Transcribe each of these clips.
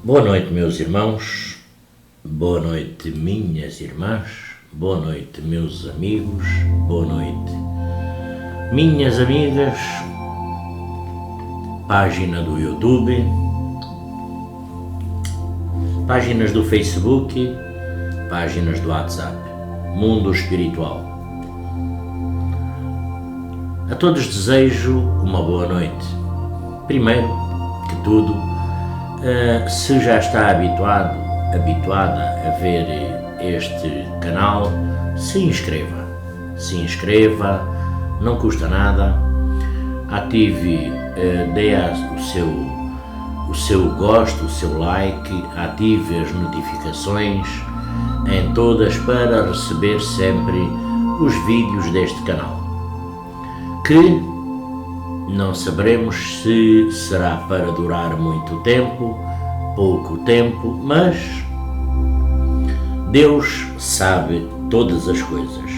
Boa noite, meus irmãos, boa noite, minhas irmãs, boa noite, meus amigos, boa noite, minhas amigas, página do YouTube, páginas do Facebook, páginas do WhatsApp, mundo espiritual. A todos desejo uma boa noite. Primeiro que tudo, se já está habituada a ver este canal, se inscreva, não custa nada, ative, dê o seu gosto, o seu like, ative as notificações em todas para receber sempre os vídeos deste canal, que não saberemos se será para durar muito tempo, pouco tempo, mas Deus sabe todas as coisas.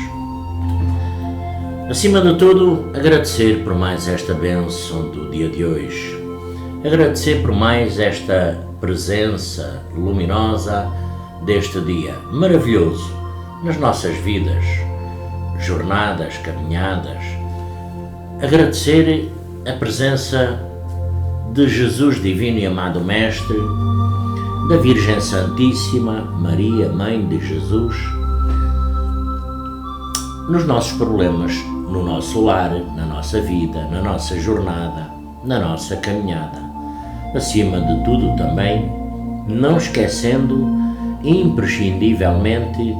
Acima de tudo, agradecer por mais esta bênção do dia de hoje, agradecer por mais esta presença luminosa deste dia maravilhoso nas nossas vidas, jornadas, caminhadas, agradecer a presença de Jesus Divino e Amado Mestre, da Virgem Santíssima, Maria, Mãe de Jesus, nos nossos problemas, no nosso lar, na nossa vida, na nossa jornada, na nossa caminhada. Acima de tudo também, não esquecendo imprescindivelmente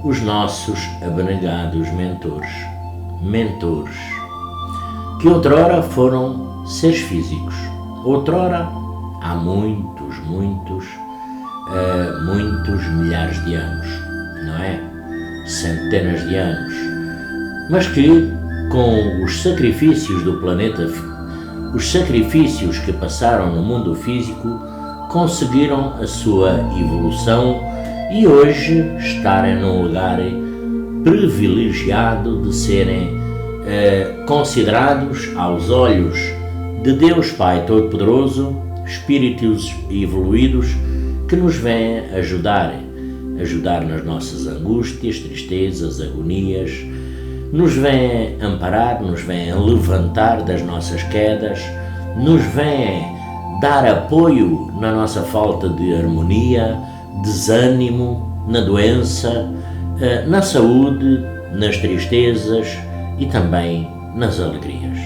os nossos abnegados mentores, que outrora foram seres físicos, outrora há muitos milhares de anos, não é? Centenas de anos, mas que com os sacrifícios do planeta, os sacrifícios que passaram no mundo físico, conseguiram a sua evolução e hoje estarem num lugar privilegiado de serem considerados aos olhos de Deus Pai Todo-Poderoso, espíritos evoluídos que nos vêm ajudar nas nossas angústias, tristezas, agonias, nos vêm amparar, nos vêm levantar das nossas quedas, nos vêm dar apoio na nossa falta de harmonia, desânimo, na doença, na saúde, nas tristezas e também nas alegrias.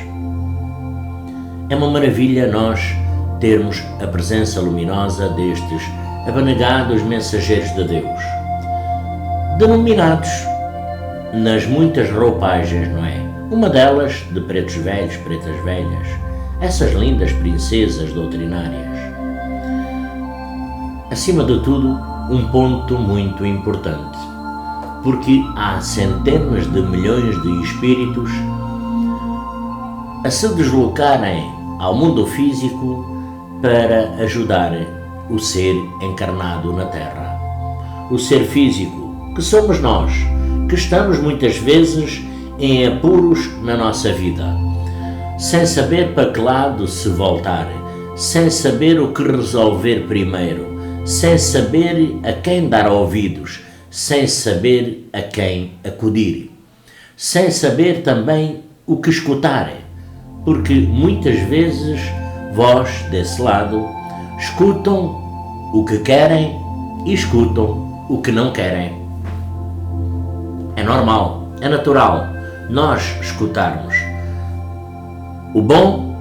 É uma maravilha nós termos a presença luminosa destes abnegados mensageiros de Deus, denominados nas muitas roupagens, não é? Uma delas de pretos velhos, pretas velhas, essas lindas princesas doutrinárias. Acima de tudo, um ponto muito importante, porque há centenas de milhões de espíritos a se deslocarem ao mundo físico para ajudar o ser encarnado na Terra. O ser físico, que somos nós, que estamos muitas vezes em apuros na nossa vida, sem saber para que lado se voltar, sem saber o que resolver primeiro, sem saber a quem dar ouvidos, sem saber a quem acudir, sem saber também o que escutar, porque muitas vezes vós, desse lado, escutam o que querem e escutam o que não querem. É normal, é natural nós escutarmos o bom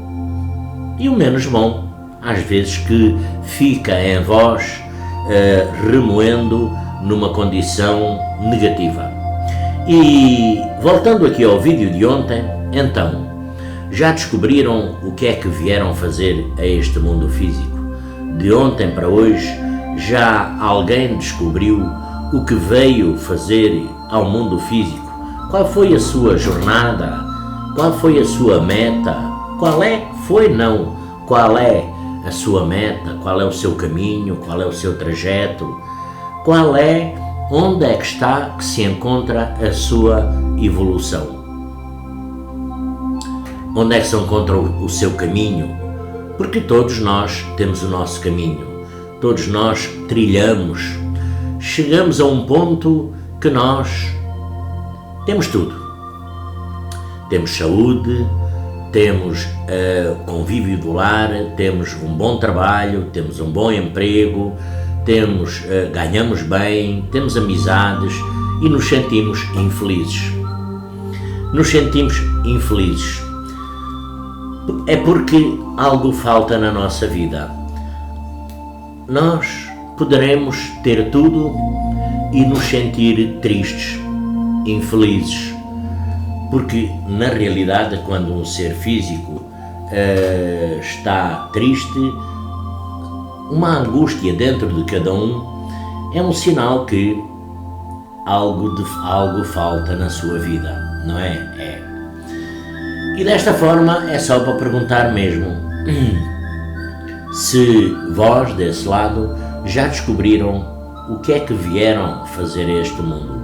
e o menos bom, às vezes que fica em vós remoendo numa condição negativa. E voltando aqui ao vídeo de ontem, então, já descobriram o que é que vieram fazer a este mundo físico? De ontem para hoje, já alguém descobriu o que veio fazer ao mundo físico? Qual foi a sua jornada? Qual foi a sua meta? Qual é a sua meta? Qual é o seu caminho? Qual é o seu trajeto? Onde é que está, que se encontra a sua evolução? Onde é que se encontra o seu caminho? Porque todos nós temos o nosso caminho, todos nós trilhamos, chegamos a um ponto que nós temos tudo. Temos saúde, temos convívio do lar, temos um bom trabalho, temos um bom emprego, ganhamos bem, temos amizades e nos sentimos infelizes. Nos sentimos infelizes. É porque algo falta na nossa vida. Nós poderemos ter tudo e nos sentir tristes, infelizes, porque na realidade, quando um ser físico está triste, uma angústia dentro de cada um é um sinal que algo falta na sua vida, não é? E desta forma é só para perguntar mesmo se vós desse lado já descobriram o que é que vieram fazer a este mundo.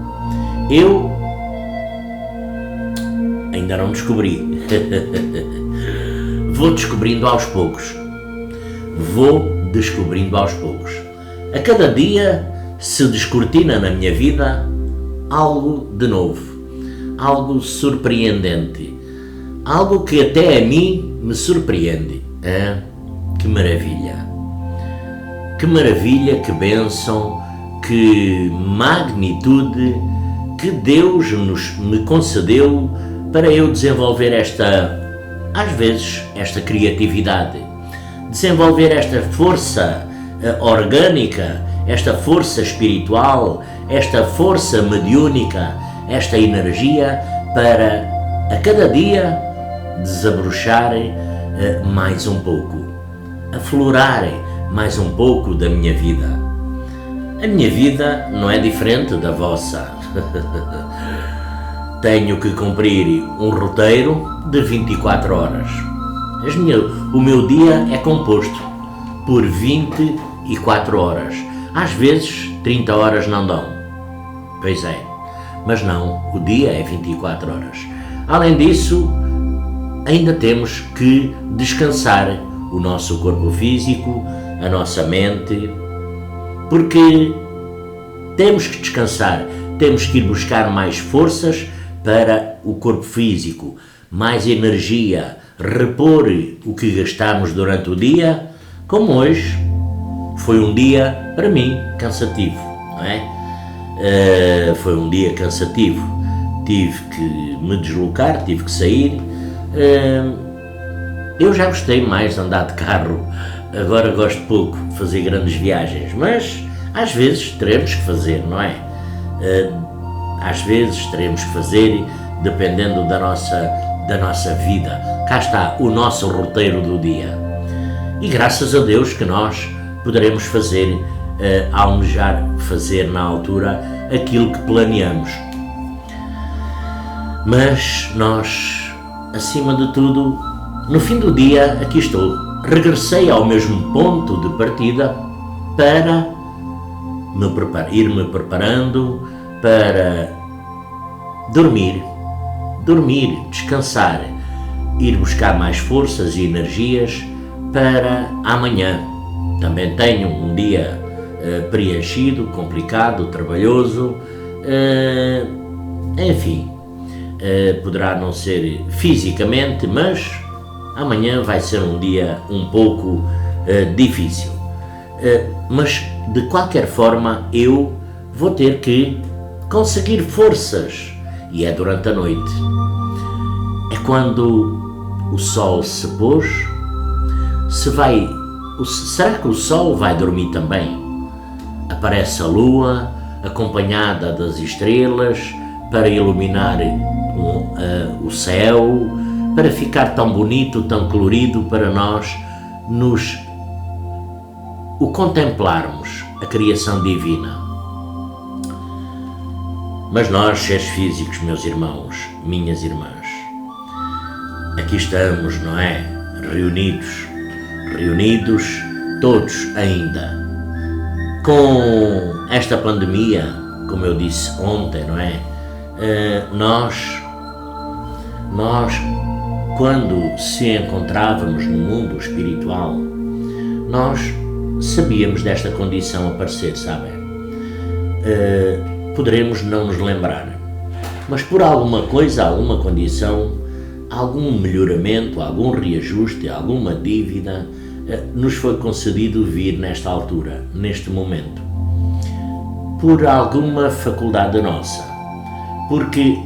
Eu ainda não descobri. Vou descobrindo aos poucos. A cada dia se descortina na minha vida algo de novo, algo surpreendente, algo que até a mim me surpreende. Que maravilha! Que maravilha, que bênção, que magnitude que Deus me concedeu para eu desenvolver esta criatividade, desenvolver esta força orgânica, esta força espiritual, esta força mediúnica, esta energia para a cada dia desabrochar mais um pouco, aflorar mais um pouco da minha vida. A minha vida não é diferente da vossa. Tenho que cumprir um roteiro de 24 horas. O meu dia é composto por 24 horas. Às vezes 30 horas não dão. Pois é, mas não, o dia é 24 horas. Além disso, ainda temos que descansar o nosso corpo físico, a nossa mente, porque temos que descansar, temos que ir buscar mais forças para o corpo físico, mais energia, repor o que gastamos durante o dia, como hoje foi um dia, para mim, cansativo, não é? Foi um dia cansativo, tive que me deslocar, tive que sair. Eu já gostei mais de andar de carro, agora gosto pouco de fazer grandes viagens, mas às vezes teremos que fazer, não é? Às vezes teremos que fazer, dependendo da nossa vida. Cá está o nosso roteiro do dia. E graças a Deus que nós poderemos fazer, almejar fazer na altura aquilo que planeamos. Mas nós, acima de tudo, no fim do dia, aqui estou. Regressei ao mesmo ponto de partida para ir-me preparando para dormir, descansar, ir buscar mais forças e energias para amanhã. Também tenho um dia preenchido, complicado, trabalhoso, enfim, poderá não ser fisicamente, mas amanhã vai ser um dia um pouco difícil. Mas de qualquer forma eu vou ter que conseguir forças, e é durante a noite. É quando o sol se pôs, será que o sol vai dormir também? Aparece a lua, acompanhada das estrelas, para iluminar o céu, para ficar tão bonito, tão colorido, para nós o contemplarmos, a criação divina. Mas nós, seres físicos, meus irmãos, minhas irmãs, aqui estamos, não é? Reunidos todos ainda. Com esta pandemia, como eu disse ontem, não é? Nós, quando se encontrávamos no mundo espiritual, nós sabíamos desta condição aparecer, sabem? Poderemos não nos lembrar, mas por alguma coisa, alguma condição, algum melhoramento, algum reajuste, alguma dívida, nos foi concedido vir nesta altura, neste momento, por alguma faculdade nossa, porque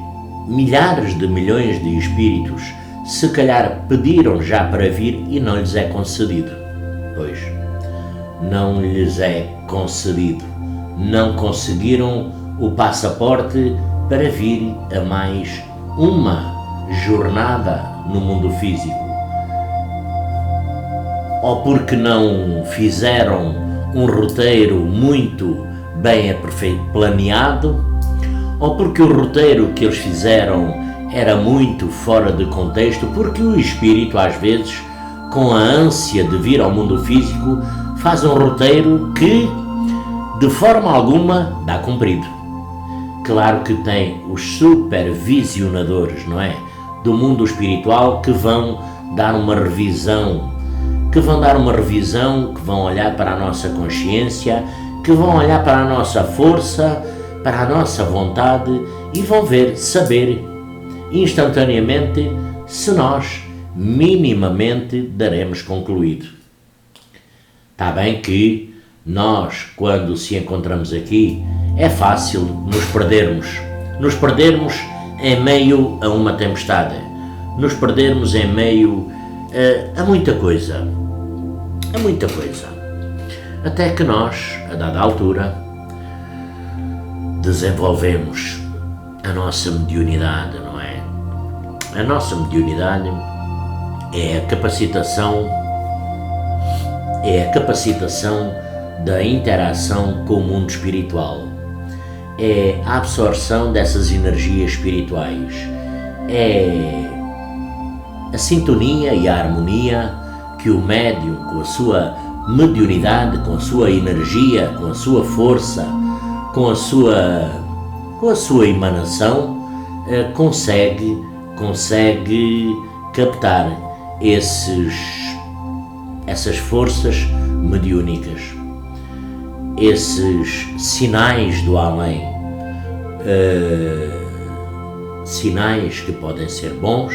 milhares de milhões de espíritos se calhar pediram já para vir e não lhes é concedido. Pois, não lhes é concedido, não conseguiram o passaporte para vir a mais uma jornada no mundo físico, ou porque não fizeram um roteiro muito bem planeado, ou porque o roteiro que eles fizeram era muito fora de contexto, porque o espírito às vezes, com a ânsia de vir ao mundo físico, faz um roteiro que de forma alguma dá cumprido. Claro que tem os supervisionadores, não é? Do mundo espiritual, que vão dar uma revisão, que vão olhar para a nossa consciência, que vão olhar para a nossa força, para a nossa vontade e vão saber instantaneamente se nós minimamente daremos concluído. Está bem que nós, quando se encontramos aqui, é fácil nos perdermos em meio a uma tempestade, nos perdermos em meio a muita coisa, até que nós, a dada altura, desenvolvemos a nossa mediunidade, não é? A nossa mediunidade é a capacitação da interação com o mundo espiritual, é a absorção dessas energias espirituais, é a sintonia e a harmonia que o médium, com a sua mediunidade, com a sua energia, com a sua força, com a sua emanação, consegue captar essas forças mediúnicas, esses sinais do além, sinais que podem ser bons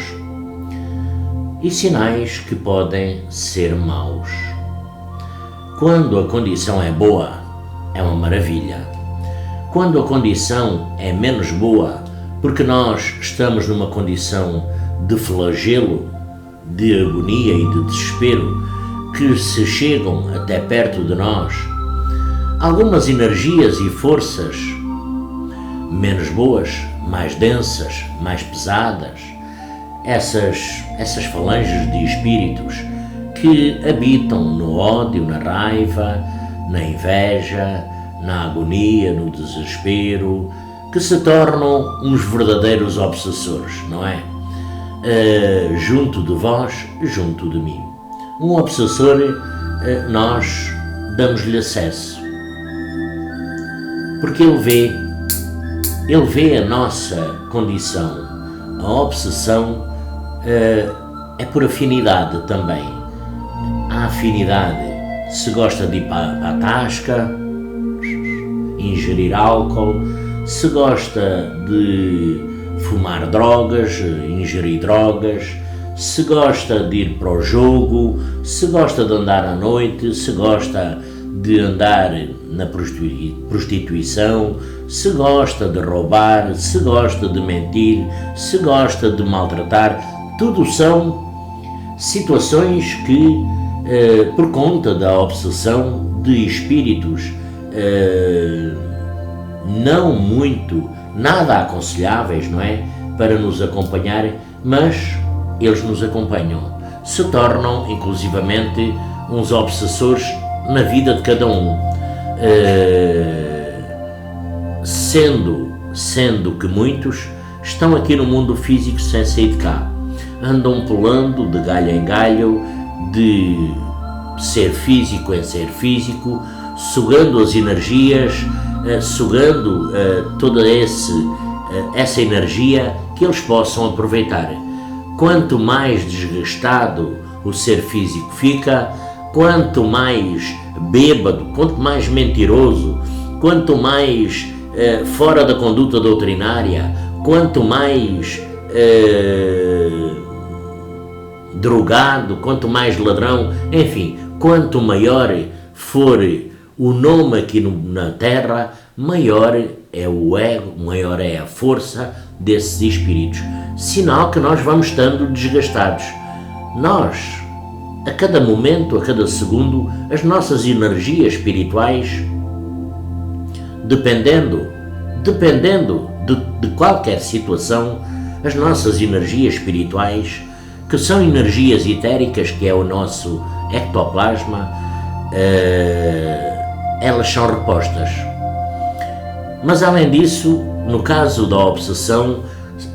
e sinais que podem ser maus. Quando a condição é boa, é uma maravilha. Quando a condição é menos boa, porque nós estamos numa condição de flagelo, de agonia e de desespero, que se chegam até perto de nós, algumas energias e forças menos boas, mais densas, mais pesadas, essas falanges de espíritos que habitam no ódio, na raiva, na inveja, na agonia, no desespero, que se tornam uns verdadeiros obsessores, não é? Junto de vós, junto de mim. Um obsessor, nós damos-lhe acesso, porque ele vê a nossa condição. A obsessão é por afinidade também. A afinidade, se gosta de ir para a tasca, ingerir álcool, se gosta de fumar drogas, ingerir drogas, se gosta de ir para o jogo, se gosta de andar à noite, se gosta de andar na prostituição, se gosta de roubar, se gosta de mentir, se gosta de maltratar, tudo são situações que, por conta da obsessão de espíritos não muito, nada aconselháveis, não é? Para nos acompanhar, mas eles nos acompanham, se tornam inclusivamente uns obsessores na vida de cada um, sendo que muitos estão aqui no mundo físico sem sair de cá, andam pulando de galho em galho, de ser físico em ser físico, sugando as energias, sugando toda essa energia que eles possam aproveitar. Quanto mais desgastado o ser físico fica, quanto mais bêbado, quanto mais mentiroso, quanto mais fora da conduta doutrinária, quanto mais drogado, quanto mais ladrão, enfim, quanto maior for o nome aqui na terra, maior é o ego, maior é a força desses espíritos. Sinal que nós vamos estando desgastados. Nós, a cada momento, a cada segundo, as nossas energias espirituais, dependendo de qualquer situação, as nossas energias espirituais, que são energias etéricas, que é o nosso ectoplasma, elas são repostas. Mas além disso, no caso da obsessão,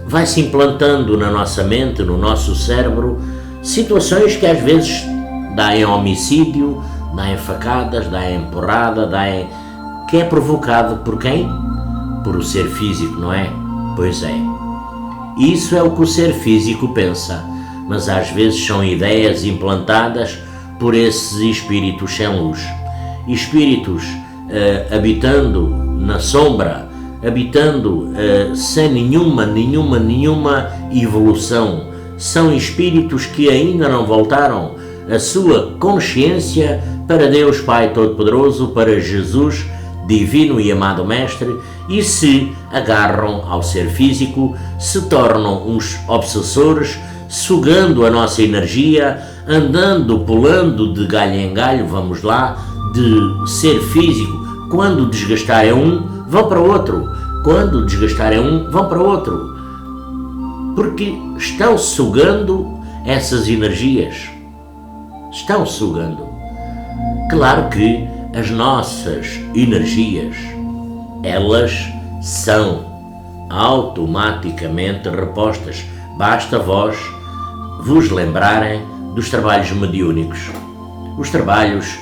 vai-se implantando na nossa mente, no nosso cérebro, situações que às vezes dá em homicídio, dá em facadas, dá em porrada, que é provocado por quem? Por o ser físico, não é? Pois é. Isso é o que o ser físico pensa, mas às vezes são ideias implantadas por esses espíritos sem luz. Espíritos habitando na sombra, habitando sem nenhuma evolução. São espíritos que ainda não voltaram a sua consciência para Deus Pai Todo-Poderoso, para Jesus, divino e amado Mestre, e se agarram ao ser físico, se tornam uns obsessores, sugando a nossa energia, andando, pulando de galho em galho, vamos lá, de ser físico. Quando desgastarem um, vão para outro. Quando desgastarem um, vão para outro. Porque estão sugando essas energias. Estão sugando. Claro que as nossas energias, elas são automaticamente repostas. Basta vos lembrarem dos trabalhos mediúnicos. Os trabalhos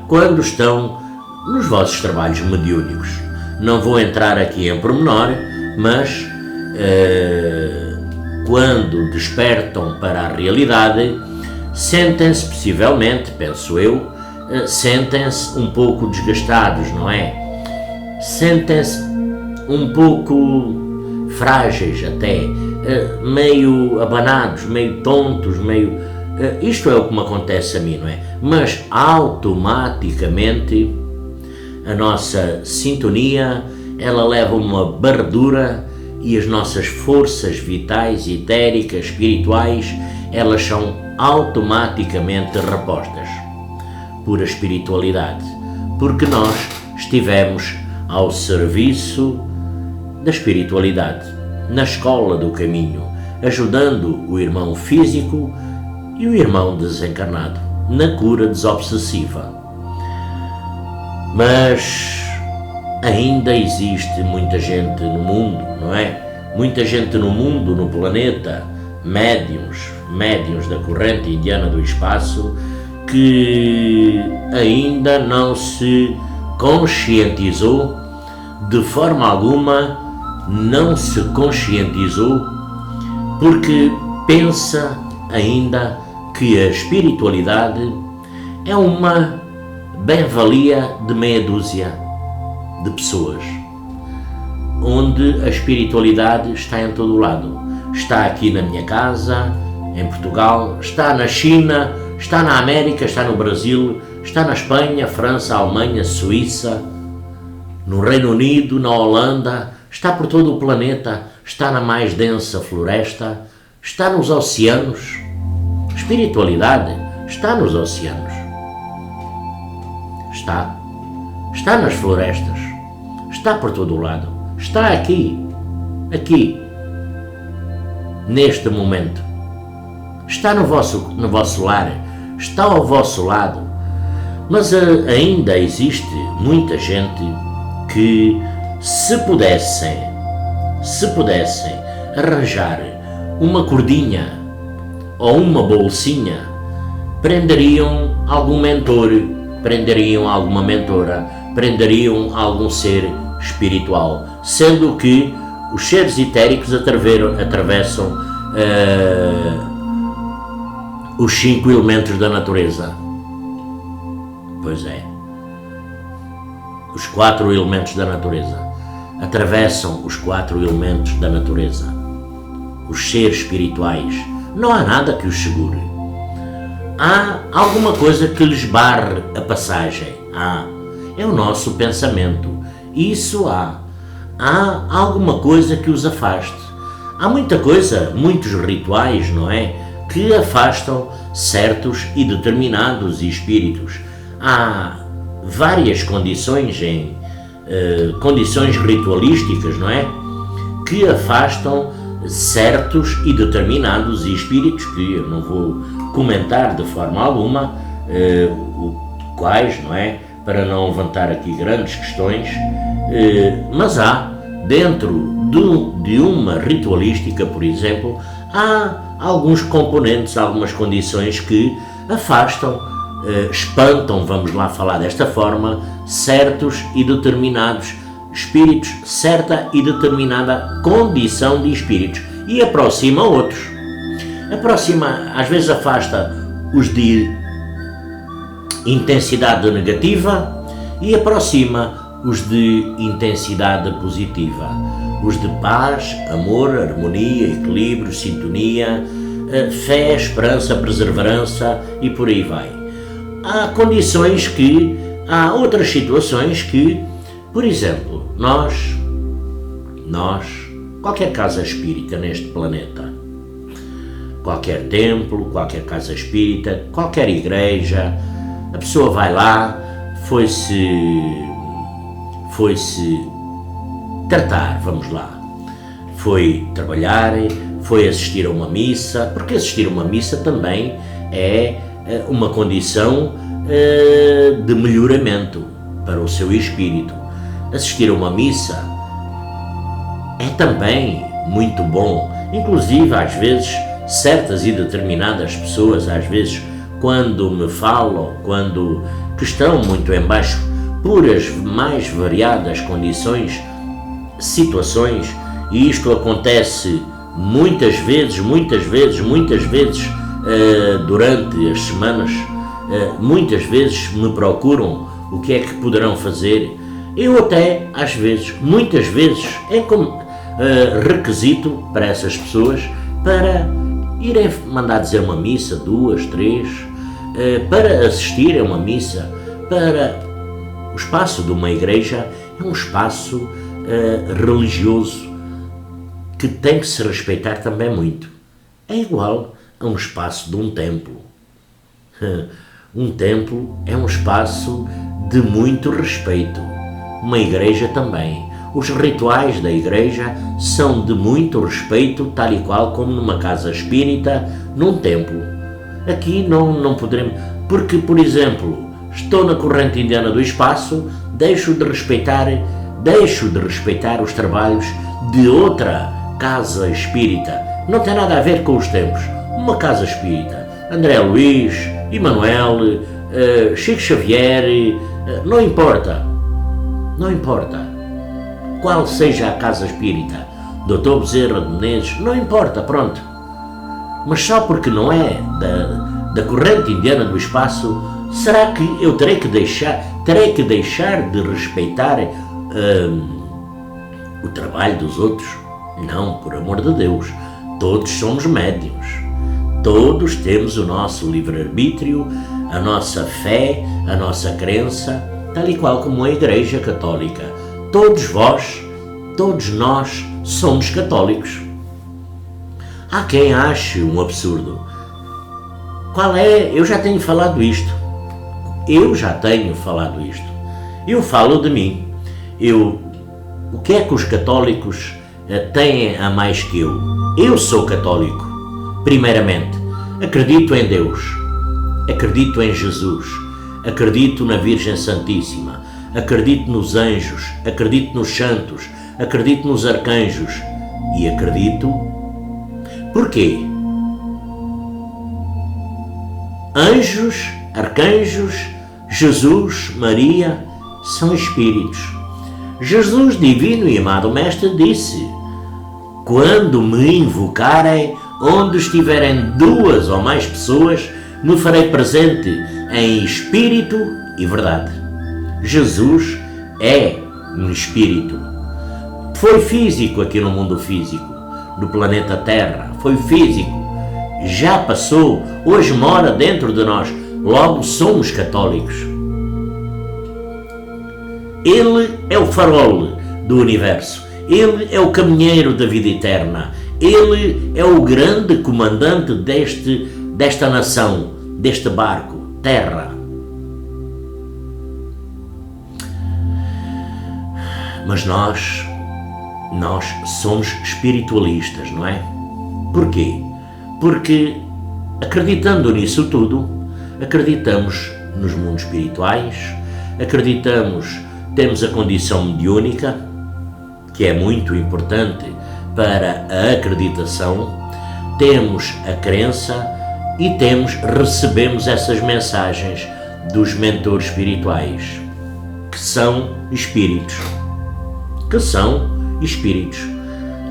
quando estão nos vossos trabalhos mediúnicos. Não vou entrar aqui em pormenor, mas quando despertam para a realidade, sentem-se possivelmente, penso eu, sentem-se um pouco desgastados, não é? Sentem-se um pouco frágeis até, meio abanados, meio tontos, meio... Isto é o que me acontece a mim, não é? Mas automaticamente a nossa sintonia, ela leva uma barredura e as nossas forças vitais, etéricas, espirituais, elas são automaticamente repostas por a espiritualidade, porque nós estivemos ao serviço da espiritualidade, na escola do caminho, ajudando o irmão físico e o irmão desencarnado na cura desobsessiva. Mas ainda existe muita gente no mundo, não é? Muita gente no mundo, no planeta, médiuns da corrente indiana do espaço, que ainda não se conscientizou, de forma alguma não se conscientizou, porque pensa ainda que a espiritualidade é uma bem-valia de meia dúzia de pessoas, onde a espiritualidade está em todo o lado. Está aqui na minha casa, em Portugal, está na China, está na América, está no Brasil, está na Espanha, França, Alemanha, Suíça, no Reino Unido, na Holanda, está por todo o planeta, está na mais densa floresta, está nos oceanos. Espiritualidade está nos oceanos. Está nas florestas, está por todo o lado, está aqui, neste momento, está no vosso lar, está ao vosso lado, mas ainda existe muita gente que se pudessem arranjar uma cordinha ou uma bolsinha, prenderiam algum mentor, prenderiam alguma mentora, prenderiam algum ser espiritual, sendo que os seres etéricos atravessam os 5 elementos da natureza. Pois é. Os 4 elementos da natureza atravessam os 4 elementos da natureza. Os seres espirituais, não há nada que os segure. Há alguma coisa que lhes barre a passagem. É o nosso pensamento. Isso há. Há alguma coisa que os afaste. Há muita coisa, muitos rituais, não é? Que afastam certos e determinados espíritos. Há várias condições condições ritualísticas, não é? Que afastam certos e determinados espíritos, que eu não vou comentar de forma alguma, quais, não é? Para não levantar aqui grandes questões, mas há, dentro de uma ritualística, por exemplo, há alguns componentes, algumas condições que afastam, espantam, vamos lá falar desta forma, certos e determinados espíritos, certa e determinada condição de espíritos, e aproxima outros. Aproxima, às vezes afasta os de intensidade negativa e aproxima os de intensidade positiva, os de paz, amor, harmonia, equilíbrio, sintonia, fé, esperança, perseverança e por aí vai. Há condições há outras situações que, por exemplo, nós, qualquer casa espírita neste planeta, qualquer templo, qualquer casa espírita, qualquer igreja, a pessoa vai lá, foi-se tratar, vamos lá, foi trabalhar, foi assistir a uma missa, porque assistir a uma missa também é uma condição de melhoramento para o seu espírito. Assistir a uma missa é também muito bom, inclusive às vezes certas e determinadas pessoas, às vezes quando me falam, que estão muito em baixo por as mais variadas condições, situações, e isto acontece muitas vezes durante as semanas, muitas vezes me procuram o que é que poderão fazer. Eu até, às vezes, muitas vezes, é como requisito para essas pessoas para irem mandar dizer uma missa, 2, 3, para assistir a uma missa, para o espaço de uma igreja é um espaço religioso que tem que se respeitar também muito. É igual a um espaço de um templo. Um templo é um espaço de muito respeito. Uma igreja também. Os rituais da igreja são de muito respeito, tal e qual como numa casa espírita, num templo. Aqui não poderemos, porque, por exemplo, estou na corrente indiana do espaço, deixo de respeitar os trabalhos de outra casa espírita. Não tem nada a ver com os tempos. Uma casa espírita, André Luís, Emanuel, Chico Xavier, não importa qual seja a casa espírita, Dr. Bezerra de Menezes, não importa, pronto. Mas só porque não é da corrente indiana do espaço, será que eu terei que deixar de respeitar o trabalho dos outros? Não, por amor de Deus, todos somos médiuns, todos temos o nosso livre-arbítrio, a nossa fé, a nossa crença, tal e qual como a Igreja Católica. Todos nós somos católicos. Há quem ache um absurdo. Qual é? Eu já tenho falado isto. Eu falo de mim. O que é que os católicos têm a mais que eu? Eu sou católico. Primeiramente, acredito em Deus. Acredito em Jesus. Acredito na Virgem Santíssima. Acredito nos anjos. Acredito nos santos. Acredito nos arcanjos. E acredito... Porquê? Anjos, arcanjos, Jesus, Maria, são espíritos. Jesus, divino e amado Mestre, disse: quando me invocarem, onde estiverem 2 ou mais pessoas, me farei presente em espírito e verdade. Jesus é um espírito. Foi físico aqui no mundo físico, no planeta Terra, foi físico, já passou, hoje mora dentro de nós, logo somos católicos. Ele é o farol do universo, ele é o caminheiro da vida eterna, ele é o grande comandante desta nação, deste barco, Terra. Mas nós somos espiritualistas, não é? Porquê? Porque acreditando nisso tudo, acreditamos nos mundos espirituais, temos a condição mediúnica, que é muito importante para a acreditação, temos a crença e recebemos essas mensagens dos mentores espirituais, que são espíritos.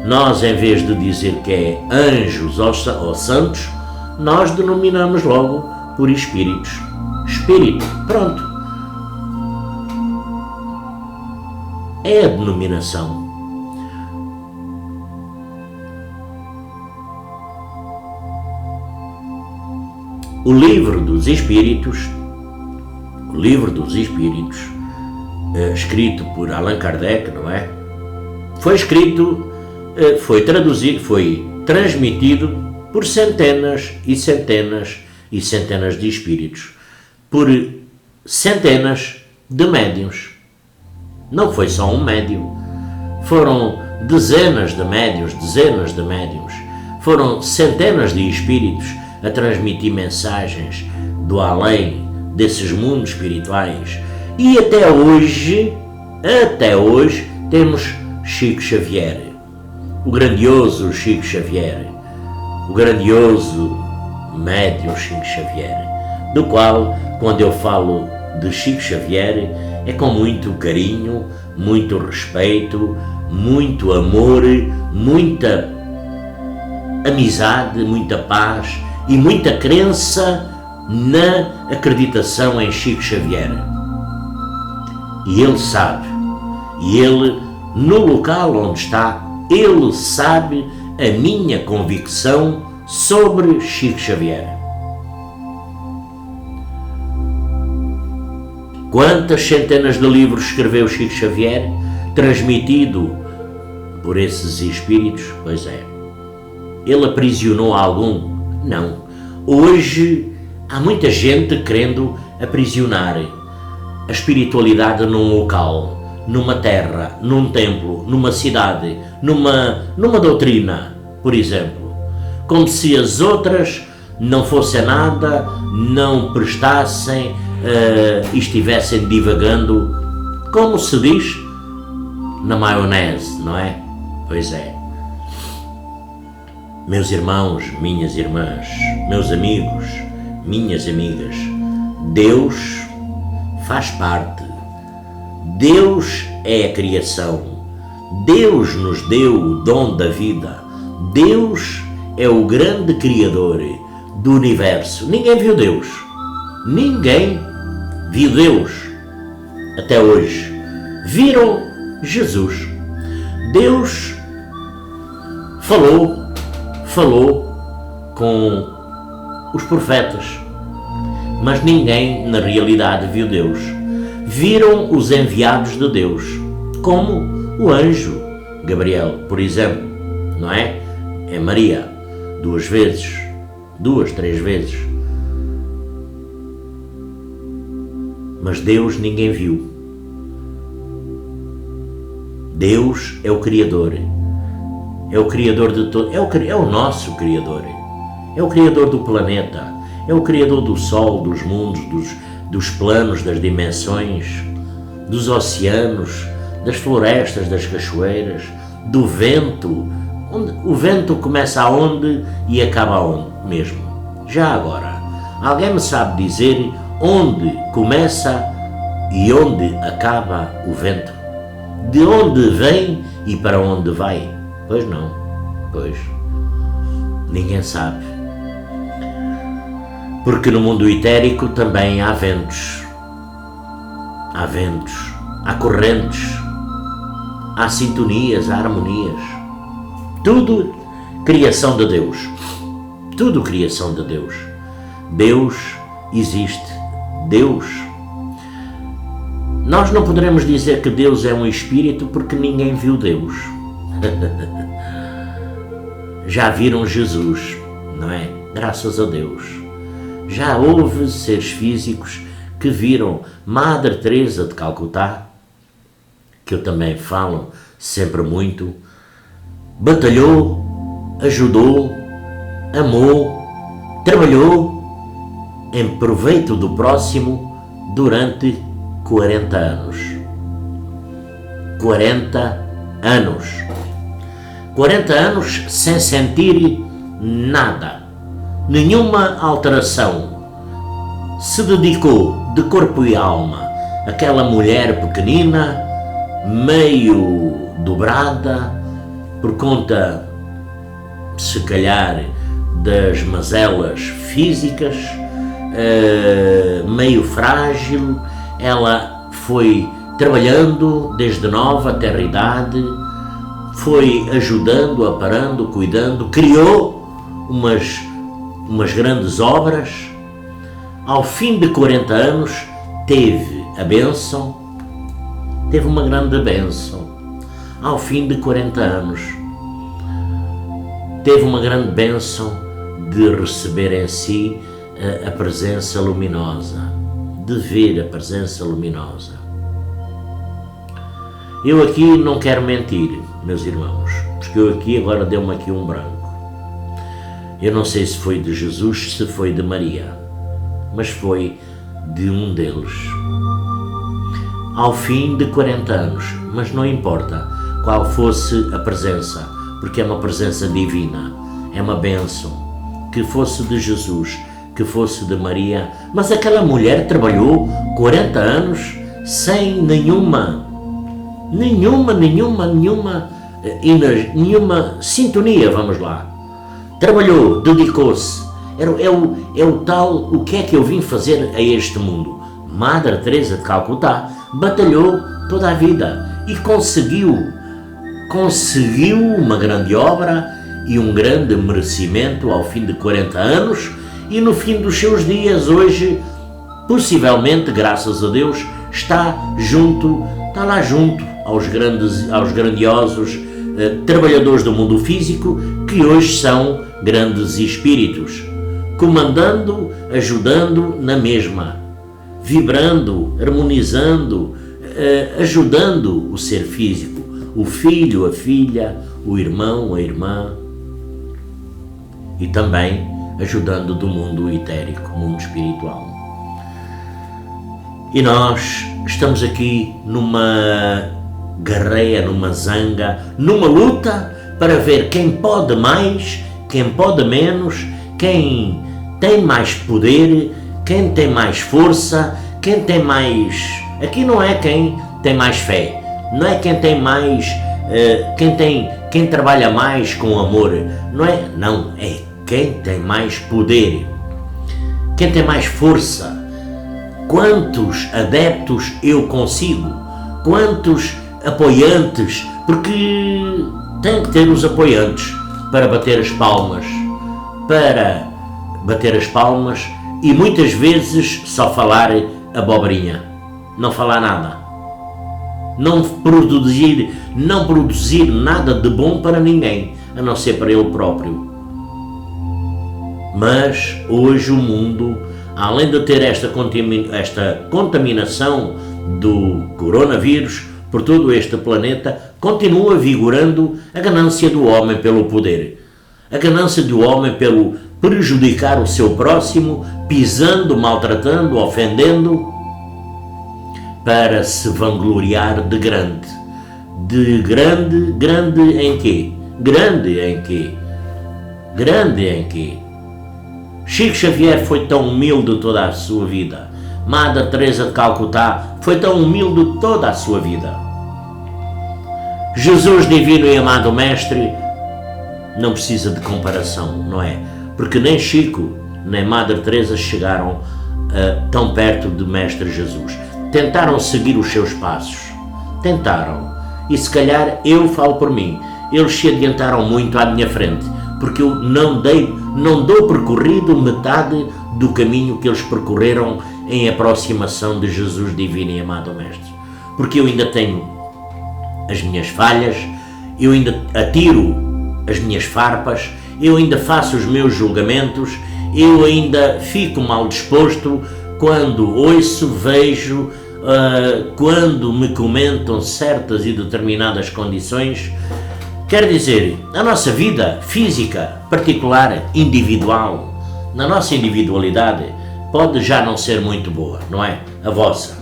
Nós, em vez de dizer que é anjos ou santos, nós denominamos logo por espíritos. Espírito, pronto. É a denominação. O livro dos Espíritos, escrito por Allan Kardec, não é? Foi transmitido por centenas e centenas e centenas de espíritos, por centenas de médiuns. Não foi só um médium, foram dezenas de médiuns, foram centenas de espíritos a transmitir mensagens do além, desses mundos espirituais. E até hoje temos Chico Xavier, o grandioso Chico Xavier, o grandioso médium Chico Xavier, do qual, quando eu falo de Chico Xavier, é com muito carinho, muito respeito, muito amor, muita amizade, muita paz e muita crença na acreditação em Chico Xavier. E ele sabe, no local onde está, ele sabe a minha convicção sobre Chico Xavier. Quantas centenas de livros escreveu Chico Xavier, transmitido por esses espíritos? Pois é. Ele aprisionou algum? Não. Hoje há muita gente querendo aprisionar a espiritualidade num local, numa terra, num templo, numa cidade, numa doutrina, por exemplo. Como se as outras não fossem nada, não prestassem e estivessem divagando, como se diz, na maionese, não é? Pois é. Meus irmãos, minhas irmãs, meus amigos, minhas amigas, Deus faz parte. Deus é a criação. Deus nos deu o dom da vida. Deus é o grande criador do universo. Ninguém viu Deus. Ninguém viu Deus até hoje. Viram Jesus. Deus falou com os profetas, mas ninguém na realidade viu Deus. Viram os enviados de Deus, como o anjo Gabriel, por exemplo, não é? É Maria, 2 vezes, 2, 3 vezes. Mas Deus ninguém viu. Deus é o Criador. É o Criador de todo, é o nosso Criador. É o Criador do planeta. É o Criador do Sol, dos mundos, dos planos, das dimensões, dos oceanos, das florestas, das cachoeiras, do vento. O vento começa aonde e acaba aonde mesmo? Já agora, alguém me sabe dizer onde começa e onde acaba o vento? De onde vem e para onde vai? Pois não, pois ninguém sabe. Porque no mundo etérico também há ventos. há ventos, há correntes, há sintonias, há harmonias. Tudo criação de Deus. Tudo criação de Deus. Deus existe. Deus. Nós não poderemos dizer que Deus é um espírito porque ninguém viu Deus. Já viram Jesus, não é? Graças a Deus. Já houve seres físicos que viram Madre Teresa de Calcutá, que eu também falo sempre muito, batalhou, ajudou, amou, trabalhou em proveito do próximo durante 40 anos. 40 anos. 40 anos sem sentir nada, nenhuma alteração. Se dedicou de corpo e alma àquela mulher pequenina, meio dobrada, por conta, se calhar, das mazelas físicas, meio frágil. Ela foi trabalhando desde nova até a idade, foi ajudando, aparando, cuidando, criou umas grandes obras. Ao fim de 40 anos teve a bênção, teve uma grande bênção. Ao fim de 40 anos teve uma grande bênção de receber em si a presença luminosa, de ver a presença luminosa. Eu aqui não quero mentir, meus irmãos, porque eu aqui agora deu-me aqui um branco. Eu não sei se foi de Jesus, se foi de Maria, mas foi de um deles. Ao fim de 40 anos, mas não importa qual fosse a presença, porque é uma presença divina, é uma bênção, que fosse de Jesus, que fosse de Maria, mas aquela mulher trabalhou 40 anos sem nenhuma sintonia, vamos lá. Trabalhou, dedicou-se. É o tal, o que é que eu vim fazer a este mundo? Madre Teresa de Calcutá batalhou toda a vida e conseguiu uma grande obra e um grande merecimento ao fim de 40 anos, e no fim dos seus dias hoje, possivelmente, graças a Deus, está lá junto aos grandiosos trabalhadores do mundo físico, que hoje são grandes espíritos, comandando, ajudando na mesma, vibrando, harmonizando, ajudando o ser físico, o filho, a filha, o irmão, a irmã, e também ajudando do mundo etérico, mundo espiritual. E nós estamos aqui numa guerreia, numa zanga, numa luta para ver quem pode mais, quem pode menos, quem tem mais poder, quem tem mais força, quem tem mais... Aqui não é quem tem mais fé, não é quem tem mais... quem trabalha mais com amor, não, é quem tem mais poder, quem tem mais força. Quantos adeptos eu consigo, quantos apoiantes, porque tem que ter os apoiantes para bater as palmas, e muitas vezes só falar abobrinha, não falar nada, não produzir nada de bom para ninguém, a não ser para ele próprio. Mas hoje o mundo, além de ter esta contaminação do coronavírus por todo este planeta, continua vigorando a ganância do homem pelo poder, a ganância do homem pelo prejudicar o seu próximo, pisando, maltratando, ofendendo, para se vangloriar de grande. De grande em quê? Grande em quê? Chico Xavier foi tão humilde toda a sua vida. Madre Teresa de Calcutá foi tão humilde toda a sua vida. Jesus divino e amado Mestre não precisa de comparação, não é? Porque nem Chico nem Madre Teresa chegaram tão perto de Mestre Jesus. tentaram seguir os seus passos. Tentaram. E se calhar eu falo por mim. Eles se adiantaram muito à minha frente, porque eu não dou percorrido metade do caminho que eles percorreram em aproximação de Jesus divino e amado Mestre. Porque eu ainda tenho as minhas falhas, eu ainda atiro as minhas farpas, eu ainda faço os meus julgamentos, eu ainda fico mal disposto quando ouço, vejo, quando me comentam certas e determinadas condições. Quer dizer, a nossa vida física, particular, individual, na nossa individualidade, pode já não ser muito boa, não é? A vossa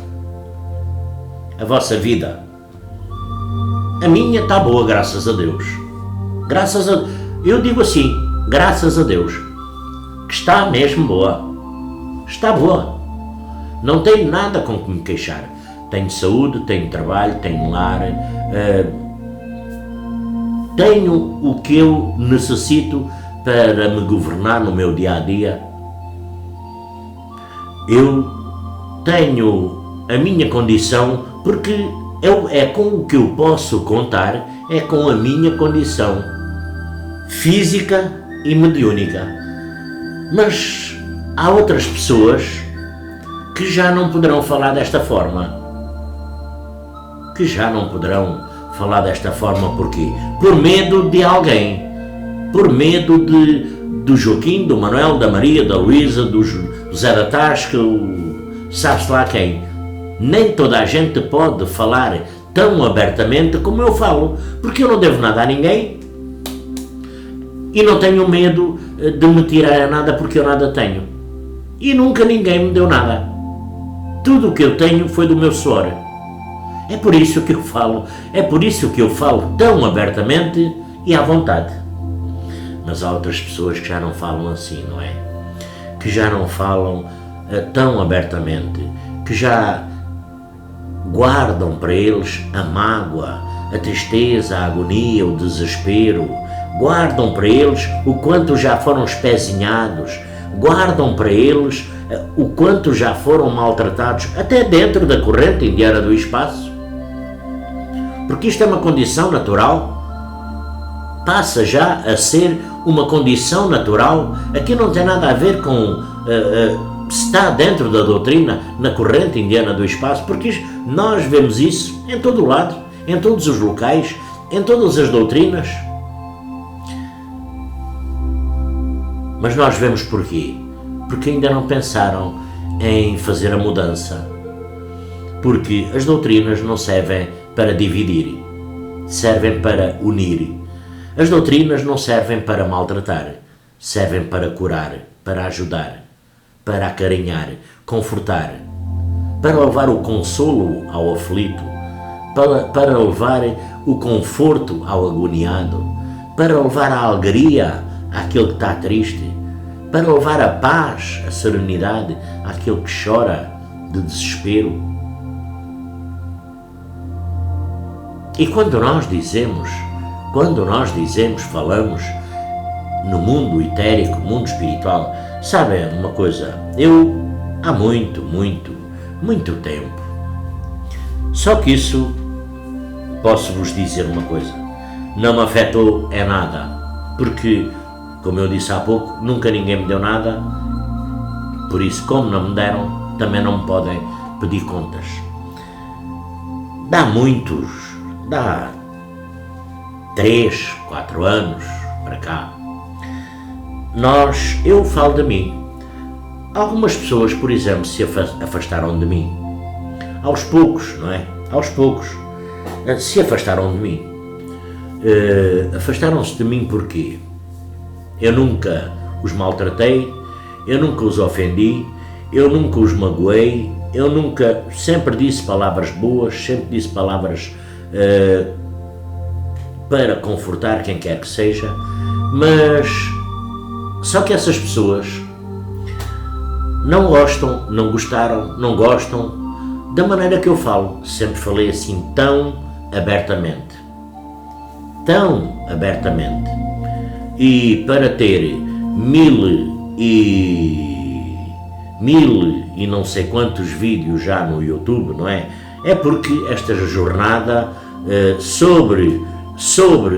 vida. A minha está boa, graças a Deus. Eu digo assim, graças a Deus, que está mesmo boa. Está boa. Não tenho nada com que me queixar. Tenho saúde, tenho trabalho, tenho lar, tenho o que eu necessito para me governar no meu dia-a-dia. Eu tenho a minha condição, porque é com o que eu posso contar, é com a minha condição física e mediúnica. Mas há outras pessoas que já não poderão falar desta forma. Porquê? Por medo de alguém. Por medo do Joaquim, do Manuel, da Maria, da Luísa, do Zé da Tasca, sabe-se lá quem. Nem toda a gente pode falar tão abertamente como eu falo, porque eu não devo nada a ninguém e não tenho medo de me tirar a nada, porque eu nada tenho. E nunca ninguém me deu nada. Tudo o que eu tenho foi do meu suor. É por isso que eu falo tão abertamente e à vontade. Mas há outras pessoas que já não falam assim, não é? Que já não falam tão abertamente, que já guardam para eles a mágoa, a tristeza, a agonia, o desespero. Guardam para eles o quanto já foram espezinhados, guardam para eles o quanto já foram maltratados, até dentro da corrente indiana do espaço. Porque isto é uma condição natural, passa já a ser uma condição natural. Aqui não tem nada a ver com se está dentro da doutrina, na corrente indiana do espaço, porque nós vemos isso em todo o lado, em todos os locais, em todas as doutrinas. Mas nós vemos porquê? Porque ainda não pensaram em fazer a mudança. Porque as doutrinas não servem para dividir, servem para unir. As doutrinas não servem para maltratar, servem para curar, para ajudar, para acarinhar, confortar, para levar o consolo ao aflito, para levar o conforto ao agoniado, para levar a alegria àquele que está triste, para levar a paz, a serenidade àquele que chora de desespero. E quando nós dizemos, falamos no mundo etérico, mundo espiritual, sabem uma coisa? Eu, há muito tempo, só que isso, posso-vos dizer uma coisa, não me afetou em nada, porque, como eu disse há pouco, nunca ninguém me deu nada, por isso, como não me deram, também não me podem pedir contas. Dá 3, 4 anos para cá, eu falo de mim. Algumas pessoas, por exemplo, se afastaram de mim. Aos poucos, não é? Aos poucos. Se afastaram de mim. Afastaram-se de mim porquê? Eu nunca os maltratei, eu nunca os ofendi, eu nunca os magoei, sempre disse palavras boas, sempre disse palavras para confortar quem quer que seja, mas só que essas pessoas não gostam, não gostaram, não gostam da maneira que eu falo. Sempre falei assim tão abertamente. E para ter 1000 e não sei quantos vídeos já no YouTube, não é? É porque esta jornada sobre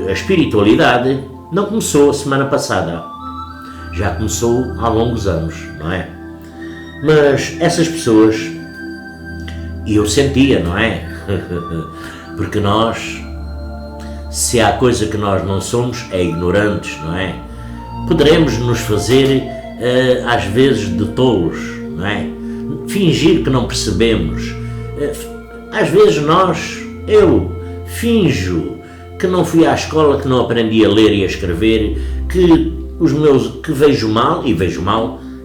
a espiritualidade não começou a semana passada, já começou há longos anos, não é? Mas essas pessoas, e eu sentia, não é? Porque nós, se há coisa que nós não somos, é ignorantes, não é? Poderemos nos fazer, às vezes, de tolos, não é? Fingir que não percebemos. Às vezes eu finjo que não fui à escola, que não aprendi a ler e a escrever, que vejo mal,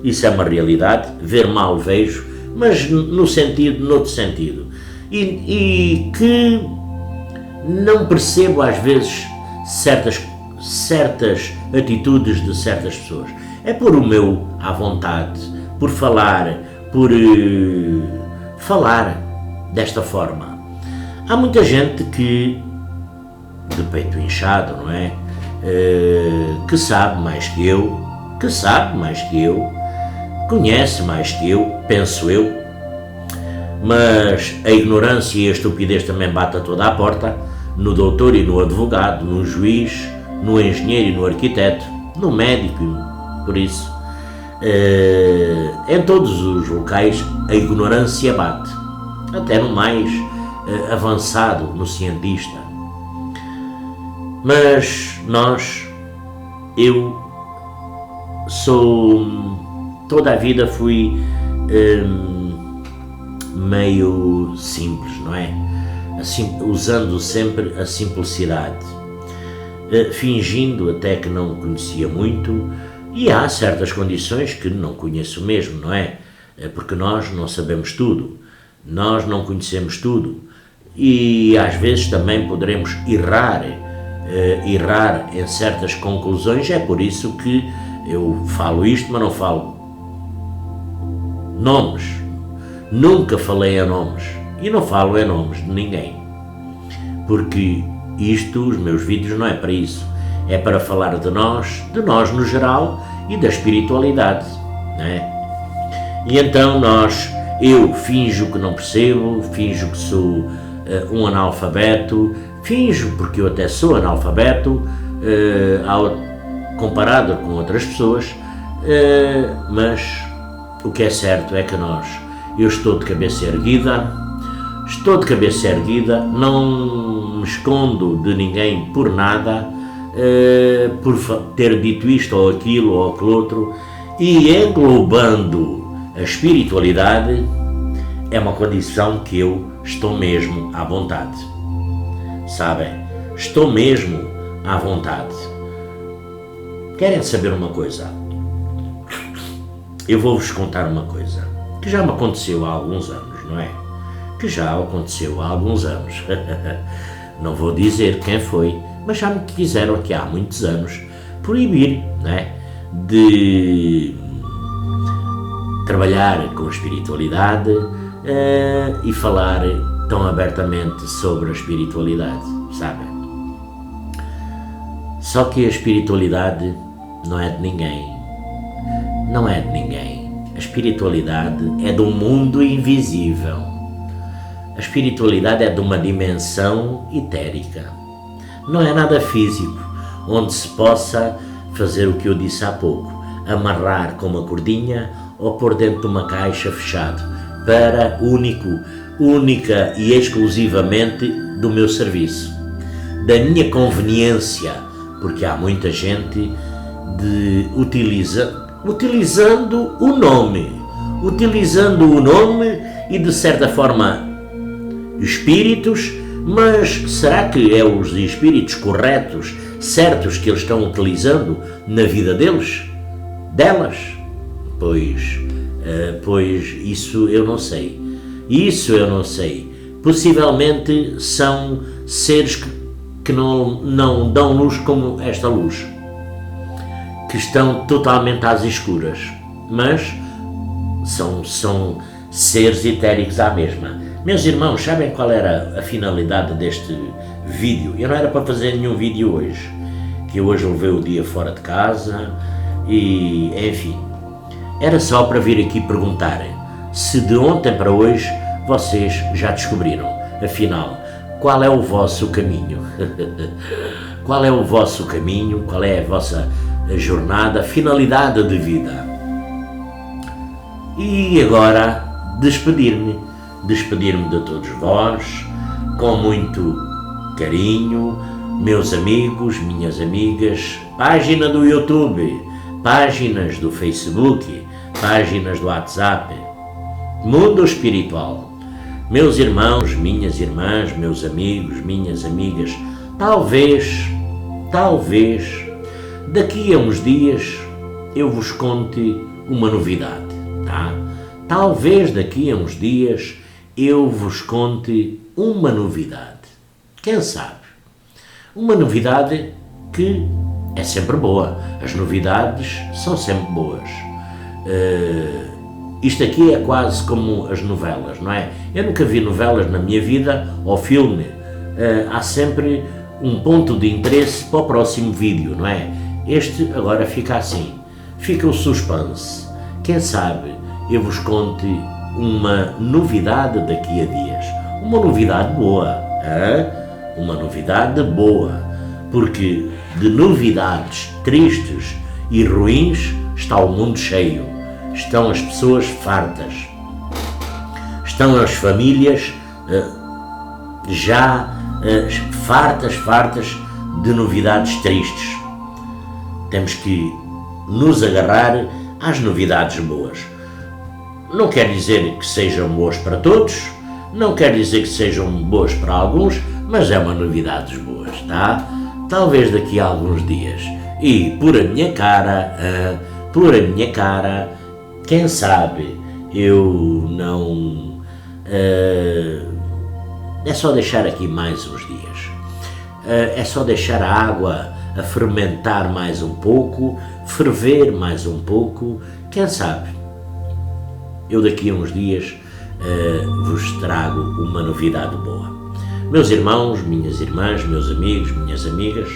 isso é uma realidade, ver mal vejo, mas noutro sentido. E que não percebo às vezes certas atitudes de certas pessoas. É por o meu à vontade, por falar desta forma. Há muita gente que, de peito inchado, não é? Que sabe mais que eu, conhece mais que eu, penso eu, mas a ignorância e a estupidez também batem toda a porta, no doutor e no advogado, no juiz, no engenheiro e no arquiteto, no médico, por isso, em todos os locais a ignorância bate, até no mais avançado, no cientista. Mas eu toda a vida fui meio simples, não é? Assim, usando sempre a simplicidade, fingindo até que não conhecia muito, e há certas condições que não conheço mesmo, não é? Porque nós não sabemos tudo, nós não conhecemos tudo, e às vezes também poderemos errar em certas conclusões. É por isso que eu falo isto, mas não falo nomes, nunca falei em nomes e não falo em nomes de ninguém, porque os meus vídeos não é para isso, é para falar de nós no geral e da espiritualidade, não é? E então eu finjo que não percebo, finjo que sou um analfabeto, finjo porque eu até sou analfabeto comparado com outras pessoas, mas o que é certo é que eu estou de cabeça erguida, não me escondo de ninguém por nada, por ter dito isto ou aquilo ou aquele outro, e englobando a espiritualidade é uma condição que eu estou mesmo à vontade, sabem? Estou mesmo à vontade. Querem saber uma coisa? Eu vou-vos contar uma coisa que já me aconteceu há alguns anos, não é? Não vou dizer quem foi, mas já me quiseram aqui há muitos anos proibir, não é? De trabalhar com a espiritualidade e falar tão abertamente sobre a espiritualidade, sabem? Só que a espiritualidade não é de ninguém. A espiritualidade é de um mundo invisível. A espiritualidade é de uma dimensão etérica. Não é nada físico, onde se possa fazer o que eu disse há pouco, amarrar com uma cordinha ou pôr dentro de uma caixa fechado, para única e exclusivamente do meu serviço, da minha conveniência, porque há muita gente utilizando o nome e de certa forma espíritos, mas será que é os espíritos corretos, certos que eles estão utilizando na vida delas? Pois isso eu não sei. Possivelmente são seres que não dão luz como esta luz, que estão totalmente às escuras, mas são seres etéricos à mesma. Meus irmãos, sabem qual era a finalidade deste vídeo? Eu não era para fazer nenhum vídeo hoje, que eu hoje levei o dia fora de casa e, enfim, Era só para vir aqui perguntarem se de ontem para hoje vocês já descobriram, afinal, qual é o vosso caminho? Qual é o vosso caminho? Qual é a vossa jornada, finalidade de vida? E agora despedir-me de todos vós, com muito carinho, meus amigos, minhas amigas, página do YouTube, páginas do Facebook, páginas do WhatsApp, mundo espiritual, meus irmãos, minhas irmãs, meus amigos, minhas amigas, talvez, daqui a uns dias eu vos conte uma novidade, tá? Talvez daqui a uns dias eu vos conte uma novidade. Quem sabe? Uma novidade que é sempre boa. As novidades são sempre boas. Isto aqui é quase como as novelas, não é? Eu nunca vi novelas na minha vida, ou filme. Há sempre um ponto de interesse para o próximo vídeo, não é? Este agora fica assim. Fica o suspense. Quem sabe eu vos conte uma novidade daqui a dias. Uma novidade boa. Uma novidade boa. Porque de novidades tristes e ruins está o mundo cheio. Estão as pessoas fartas. Estão as famílias já fartas de novidades tristes. Temos que nos agarrar às novidades boas. Não quer dizer que sejam boas para todos, não quer dizer que sejam boas para alguns, mas é uma novidades boas, tá? Talvez daqui a alguns dias. E por a minha cara, quem sabe eu não... é só deixar aqui mais uns dias. É só deixar a água a fermentar mais um pouco, ferver mais um pouco, quem sabe eu daqui a uns dias vos trago uma novidade boa. Meus irmãos, minhas irmãs, meus amigos, minhas amigas,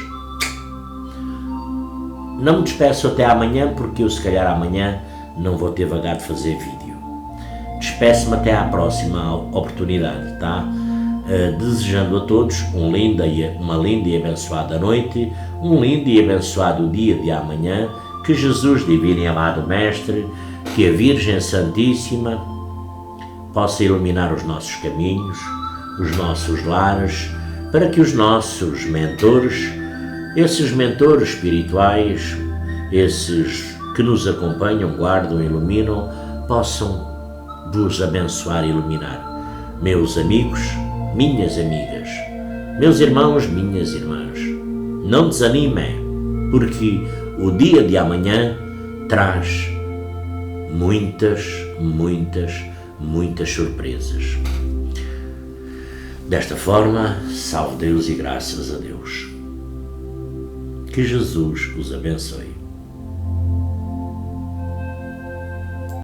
não me despeço até amanhã, porque eu se calhar amanhã não vou ter vagar de fazer vídeo. Despeço-me até à próxima oportunidade, tá? Desejando a todos uma linda e abençoada noite, um lindo e abençoado dia de amanhã, que Jesus Divino e Amado Mestre, que a Virgem Santíssima possa iluminar os nossos caminhos, os nossos lares, para que os nossos mentores, esses mentores espirituais, esses que nos acompanham, guardam e iluminam, possam vos abençoar e iluminar. Meus amigos, minhas amigas, meus irmãos, minhas irmãs, não desanimem, porque o dia de amanhã traz muitas surpresas. Desta forma, salve Deus e graças a Deus. Que Jesus os abençoe.